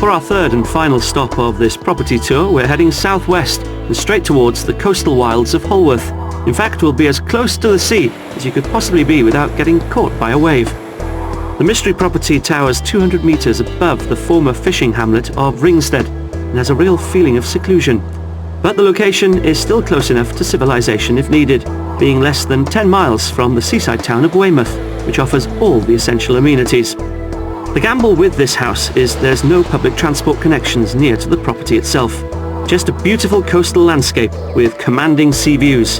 For our third and final stop of this property tour, we're heading southwest and straight towards the coastal wilds of Holworth. In fact, we'll be as close to the sea as you could possibly be without getting caught by a wave. The mystery property towers 200 metres above the former fishing hamlet of Ringstead and has a real feeling of seclusion. But the location is still close enough to civilization if needed, being less than 10 miles from the seaside town of Weymouth, which offers all the essential amenities. The gamble with this house is there's no public transport connections near to the property itself. Just a beautiful coastal landscape with commanding sea views.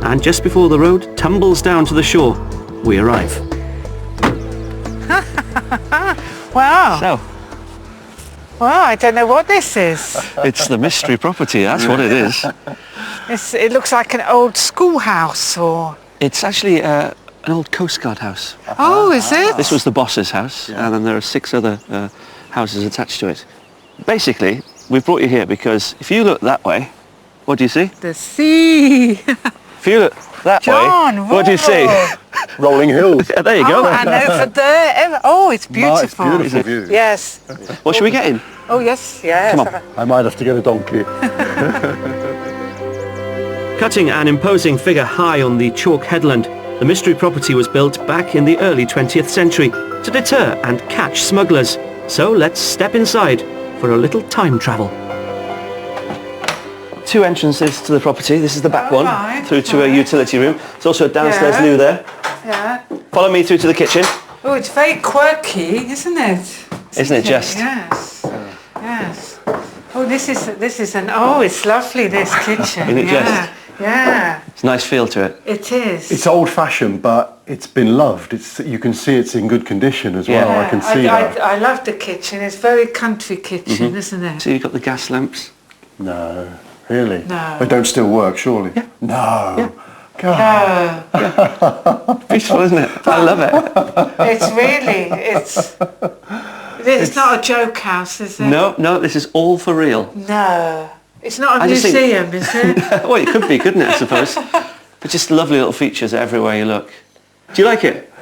And just before the road tumbles down to the shore, we arrive. Wow. So, Well, I don't know what this is. it's the mystery property, that's what it is. It looks like an old schoolhouse or... It's actually an old Coast Guard house. Oh, is it? This was the boss's house, and then there are 6 other houses attached to it. Basically, we've brought you here because if you look that way, what do you see? The sea. If you look that John, way, what do you see? Rolling hills. Yeah, there you go. Oh, and over there. Oh, it's beautiful. It's beautiful view. Yes. What should we get in? Oh, yes, yes. Come on. I might have to get a donkey. Cutting an imposing figure high on the chalk headland, the mystery property was built back in the early 20th century to deter and catch smugglers. So let's step inside for a little time travel. 2 entrances to the property. This is the back one, right, through to a utility room. There's also a downstairs loo there. Yeah. Follow me through to the kitchen. Oh, it's very quirky, isn't it? Isn't it just? Yes. Yes. Oh, this is an... Oh, it's lovely, this kitchen. Isn't it yeah. just? Yeah. It's a nice feel to it. It is. It's old-fashioned, but it's been loved. You can see it's in good condition as well. Yeah. I can see that. I love the kitchen. It's very country kitchen, isn't it? So you've got the gas lamps. No, really? No. They don't still work, surely? Yeah. No. Yeah. God. No. Peaceful, isn't it? I love it. It's really, it's not a joke house, is it? No, this is all for real. No. It's not a I just think- museum, is it? Well, it could be, couldn't it, I suppose? But just lovely little features everywhere you look. Do you like it?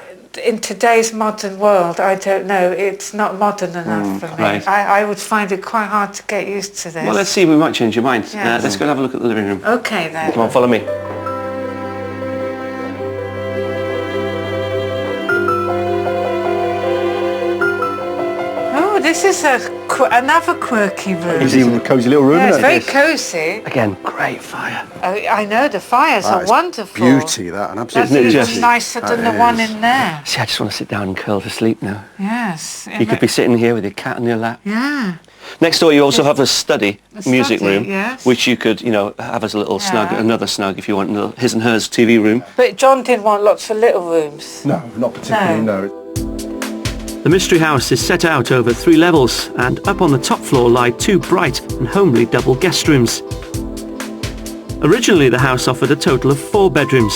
In today's modern world, I don't know. It's not modern enough for me. right. I would find it quite hard to get used to this. Well, let's see, we might change your mind. Yes. Let's go and have a look at the living room. Okay, then. Come on, follow me. Oh, this is another quirky room. It's even a cosy little room, Yeah, it's isn't very it? cosy. Again, great fire. I know, the fires are That is wonderful. Beauty, that, an absolute That's Isn't it even just? nicer than That the one is. in there. See, I just want to sit down and curl to sleep now. Yes. You could be sitting here with your cat on your lap. Yeah. Next door you also have a study, music study, room, yes. which you could, have as a little snug, Yeah. another snug if you want, his and hers TV room. But John didn't want lots of little rooms. No, not particularly, no. The mystery house is set out over 3 levels, and up on the top floor lie 2 bright and homely double guest rooms. Originally the house offered a total of 4 bedrooms.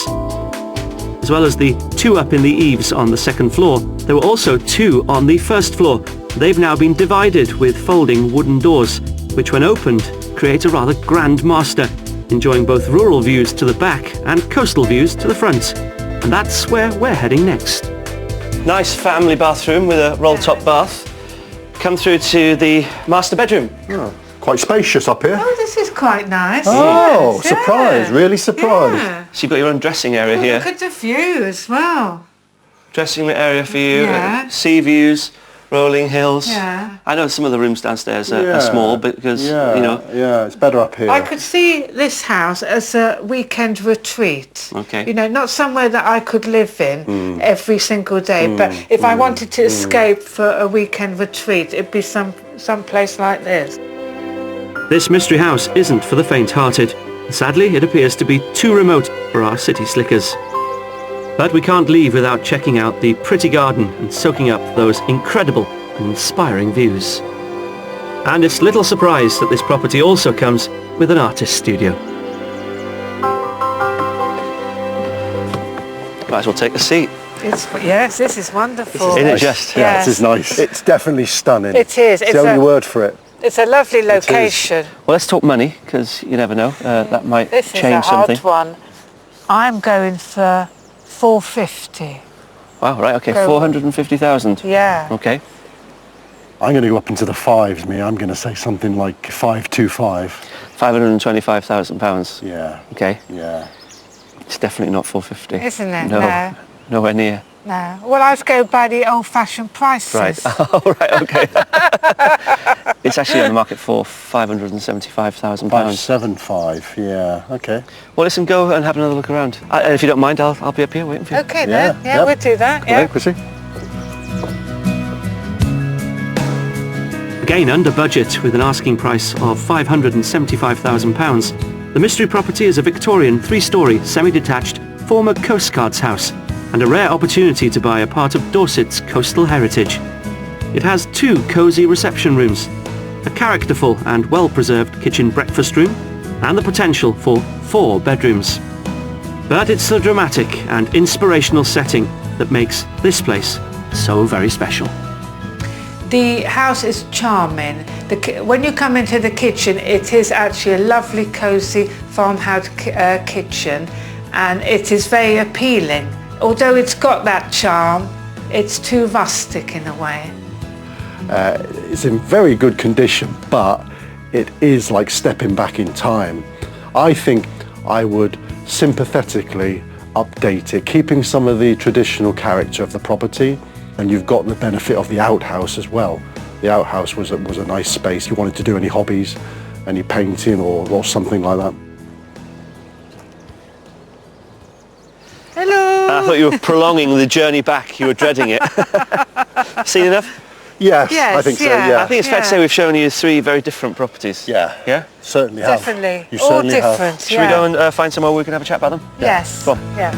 As well as the 2 up in the eaves on the second floor, there were also 2 on the first floor. They've now been divided with folding wooden doors, which when opened create a rather grand master, enjoying both rural views to the back and coastal views to the front. And that's where we're heading next. Nice family bathroom with a roll-top bath. Come through to the master bedroom. Oh, quite spacious up here. Oh, this is quite nice. Oh, Yes, surprised, yeah. really surprised. Yeah. So you've got your own dressing area Oh, here. look at the view as well. Dressing area for you, Yeah. sea views, rolling hills. Yeah. I know some of the rooms downstairs are small because, Yeah, it's better up here. I could see this house as a weekend retreat. Okay. Not somewhere that I could live in every single day. But if I wanted to escape for a weekend retreat, it'd be some place like this. This mystery house isn't for the faint-hearted. Sadly, it appears to be too remote for our city slickers. But we can't leave without checking out the pretty garden and soaking up those incredible and inspiring views. And it's little surprise that this property also comes with an artist studio. Might as well take a seat. Yes, this is wonderful. Isn't it just? Yeah, Yes. it is nice. It's definitely stunning. It is. It's the only word for it. It's a lovely location. Well, let's talk money, because you never know. That might This change is a something. hard one. I'm going for 450. Wow, right, okay, Go. 450,000. Yeah. Okay. I'm going to go up into the fives, me. I'm going to say something like 525. £525,000. Yeah. Okay. Yeah. It's definitely not 450. Isn't it? No. Nowhere near. No. Well, I'd go by the old-fashioned prices. Right. Oh, right, okay. It's actually on the market for £575,000. 575, yeah, okay. Well, listen, go and have another look around. And if you don't mind, I'll be up here waiting for you. Okay, then. Yeah, we'll do that. Hello, Yeah. Chrissy. Again, under budget, with an asking price of £575,000. The mystery property is a Victorian 3-storey, semi-detached, former Coast Guard's house, and a rare opportunity to buy a part of Dorset's coastal heritage. It has 2 cosy reception rooms, a characterful and well-preserved kitchen breakfast room, and the potential for 4 bedrooms. But it's the dramatic and inspirational setting that makes this place so very special. The house is charming. When you come into the kitchen, it is actually a lovely, cosy farmhouse kitchen, and it is very appealing. Although it's got that charm, it's too rustic in a way. It's in very good condition, but it is like stepping back in time. I think I would sympathetically update it, keeping some of the traditional character of the property, and you've got the benefit of the outhouse as well. The outhouse was a nice space. You wanted to do any hobbies, any painting or something like that. Hello. I thought you were prolonging the journey back. You were dreading it. Seen enough? Yes, Yes, I think so, yeah. yeah. I think it's fair to say we've shown you 3 very different properties. Yeah. Yeah? Certainly have. Definitely. You All certainly different. have. Should we go and find somewhere we can have a chat about them? Yes. Go on. Yeah.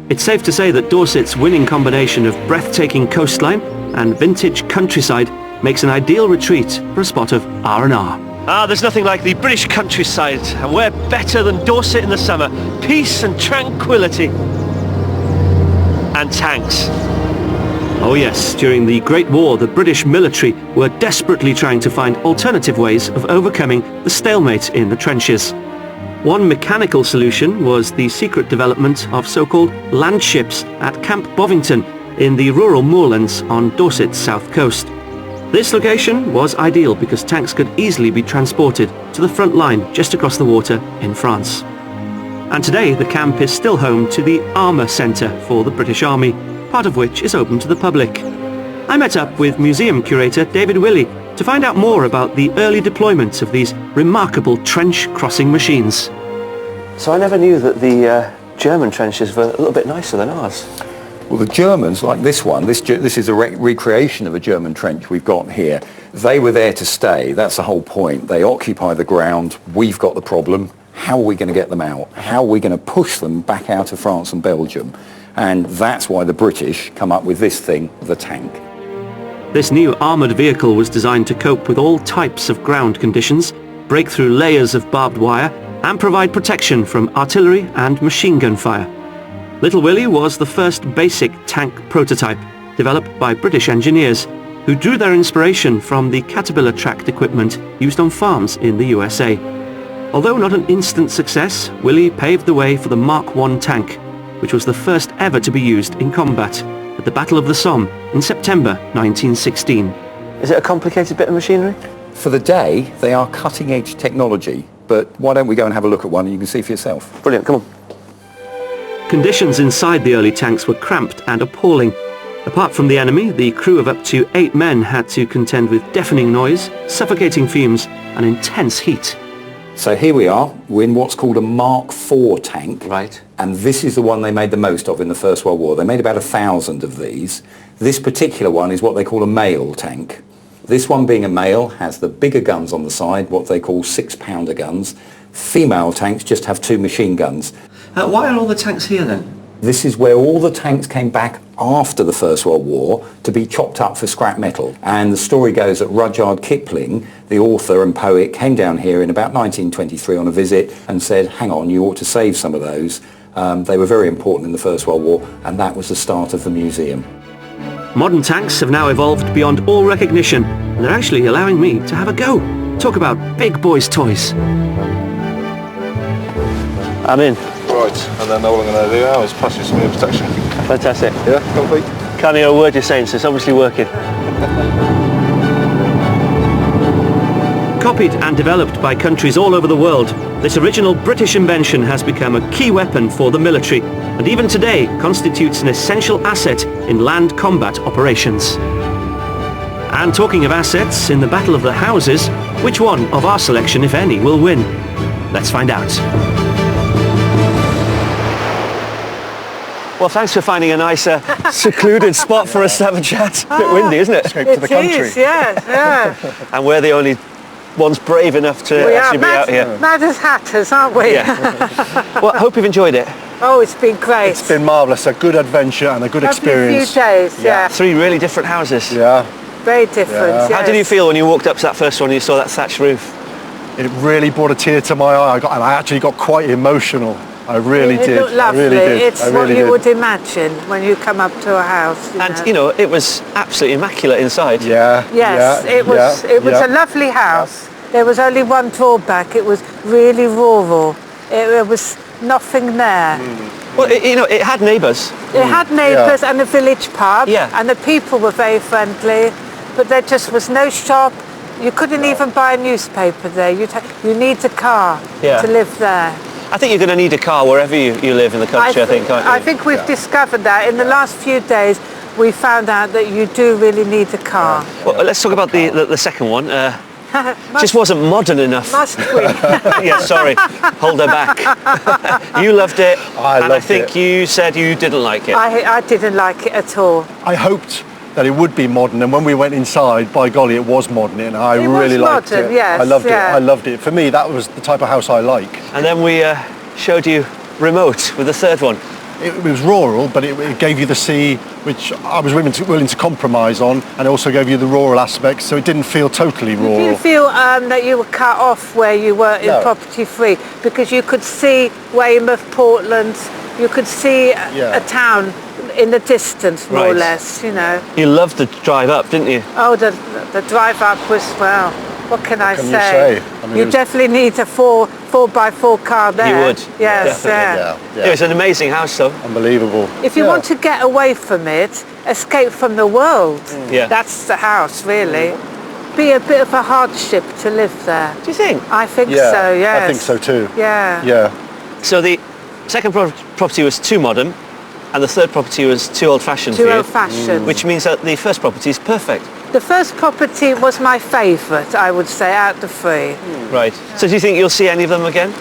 It's safe to say that Dorset's winning combination of breathtaking coastline and vintage countryside makes an ideal retreat for a spot of R&R. There's nothing like the British countryside, and we're better than Dorset in the summer. Peace and tranquility. And tanks. Oh yes, during the Great War, the British military were desperately trying to find alternative ways of overcoming the stalemate in the trenches. One mechanical solution was the secret development of so-called land ships at Camp Bovington in the rural moorlands on Dorset's south coast. This location was ideal because tanks could easily be transported to the front line just across the water in France. And today the camp is still home to the Armour Centre for the British Army, part of which is open to the public. I met up with museum curator David Willey to find out more about the early deployment of these remarkable trench-crossing machines. So I never knew that the German trenches were a little bit nicer than ours. Well, the Germans, like this one, this is a recreation of a German trench we've got here. They were there to stay. That's the whole point. They occupy the ground. We've got the problem. How are we going to get them out? How are we going to push them back out of France and Belgium? And that's why the British come up with this thing, the tank. This new armoured vehicle was designed to cope with all types of ground conditions, break through layers of barbed wire, and provide protection from artillery and machine gun fire. Little Willie was the first basic tank prototype, developed by British engineers, who drew their inspiration from the Caterpillar tracked equipment used on farms in the USA. Although not an instant success, Willie paved the way for the Mark I tank, which was the first ever to be used in combat at the Battle of the Somme in September 1916. Is it a complicated bit of machinery? For the day, they are cutting-edge technology. But why don't we go and have a look at one and you can see for yourself. Brilliant, come on. Conditions inside the early tanks were cramped and appalling. Apart from the enemy, the crew of up to 8 men had to contend with deafening noise, suffocating fumes, and intense heat. So here we are, we're in what's called a Mark IV tank. Right. And this is the one they made the most of in the First World War. They made about 1,000 of these. This particular one is what they call a male tank. This one, being a male, has the bigger guns on the side, what they call 6-pounder guns. Female tanks just have 2 machine guns. Why are all the tanks here then? This is where all the tanks came back after the First World War to be chopped up for scrap metal. And the story goes that Rudyard Kipling, the author and poet, came down here in about 1923 on a visit and said, hang on, you ought to save some of those. They were very important in the First World War, and that was the start of the museum. Modern tanks have now evolved beyond all recognition, and they're actually allowing me to have a go. Talk about big boys' toys. I'm in. Right, and then all I'm going to do now is pass you some ear protection. Fantastic. Yeah, complete. Can't hear a word you're saying, so it's obviously working. Copied and developed by countries all over the world, this original British invention has become a key weapon for the military, and even today constitutes an essential asset in land combat operations. And talking of assets, in the Battle of the Houses, which one of our selection, if any, will win? Let's find out. Well, thanks for finding a nice, secluded spot for us to have a chat. A bit windy, isn't it? Escape to the country. It is, yeah. And we're the only ones brave enough to We actually are be out here. mad as hatters, aren't we? Yeah. Well, I hope you've enjoyed it. Oh, it's been great. It's been marvellous, a good adventure and a good Lovely experience. few days, yeah. 3 really different houses. Yeah, Very different, Yeah. How did you feel when you walked up to that first one and you saw that thatched roof? it really brought a tear to my eye. I actually got quite emotional. I really It did. looked lovely. I really did. It's I what really you did. would imagine when you come up to a house. And, you know, it was absolutely immaculate inside. Yeah. Yes, yeah, it was. yeah, It was yeah. a lovely house. There was only one drawback. It was really rural. There was nothing there. Well, you know, it had neighbours. It had neighbours and a village pub, Yeah. and the people were very friendly, but there just was no shop. You couldn't even buy a newspaper there. You need a car Yeah. to live there. I think you're going to need a car wherever you live in the country, I think, aren't you? I think we've discovered that in the last few days. We found out that you do really need a car. Well, let's talk about the second one. Must- Just wasn't modern enough. Must we? Yeah, sorry. Hold her back. You loved it. I and I loved think it. you said you didn't like it. I didn't like it at all. I hoped that it would be modern, and when we went inside, by golly, it was modern, and I It was really liked modern, it. yes, I loved yeah. it. I loved it. For me, that was the type of house I like. And then we showed you remote with the third one. It was rural, but it gave you the sea, which I was willing to compromise on, and it also gave you the rural aspects, so it didn't feel totally Do rural. you feel that you were cut off where you were in No. Property 3? Because you could see Weymouth, Portland, you could see Yeah. a town in the distance, more or Right. less, you know. You loved the drive up, didn't you? Oh, the drive up was, well, what can I can you say? say? I mean, You it was- definitely need a 4x4 car there. You would. Yes, Definitely, Yeah, It was an amazing house, though. unbelievable. If you Yeah. want to get away from it, escape from the world. Yeah. That's the house, really. Be a bit of a hardship to live there. Do you think? I think Yeah, so, yes. I think so too. Yeah. Yeah. So the second property was too modern, and the third property was too old-fashioned Too for you. old-fashioned. Which means that the first property is perfect. The first property was my favourite, I would say, out of the 3. Right. So do you think you'll see any of them again?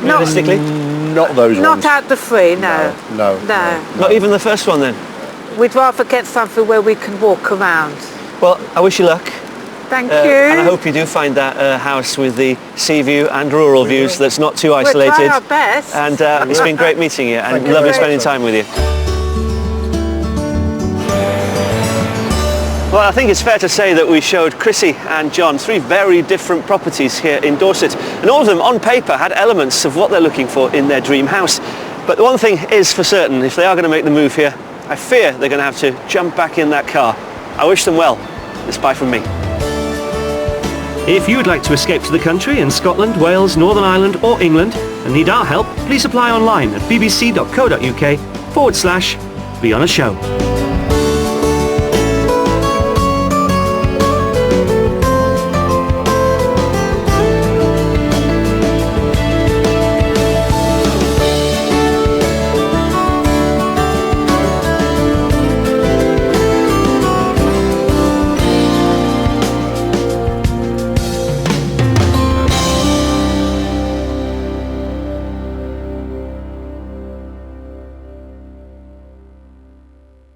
Not, Realistically? Not those not ones. out the 3, no. No. No. Not even the first one then? We'd rather get something where we can walk around. Well, I wish you luck. Thank you. And I hope you do find that house with the sea view and rural views that's not too We'll isolated. try our best. And it's been great meeting you and Thank you lovely very spending much. time with you. Well, I think it's fair to say that we showed Chrissy and John 3 very different properties here in Dorset, and all of them on paper had elements of what they're looking for in their dream house. But the one thing is for certain, if they are going to make the move here, I fear they're going to have to jump back in that car. I wish them well. It's bye from me. If you would like to escape to the country in Scotland, Wales, Northern Ireland or England and need our help, please apply online at bbc.co.uk/be on a show.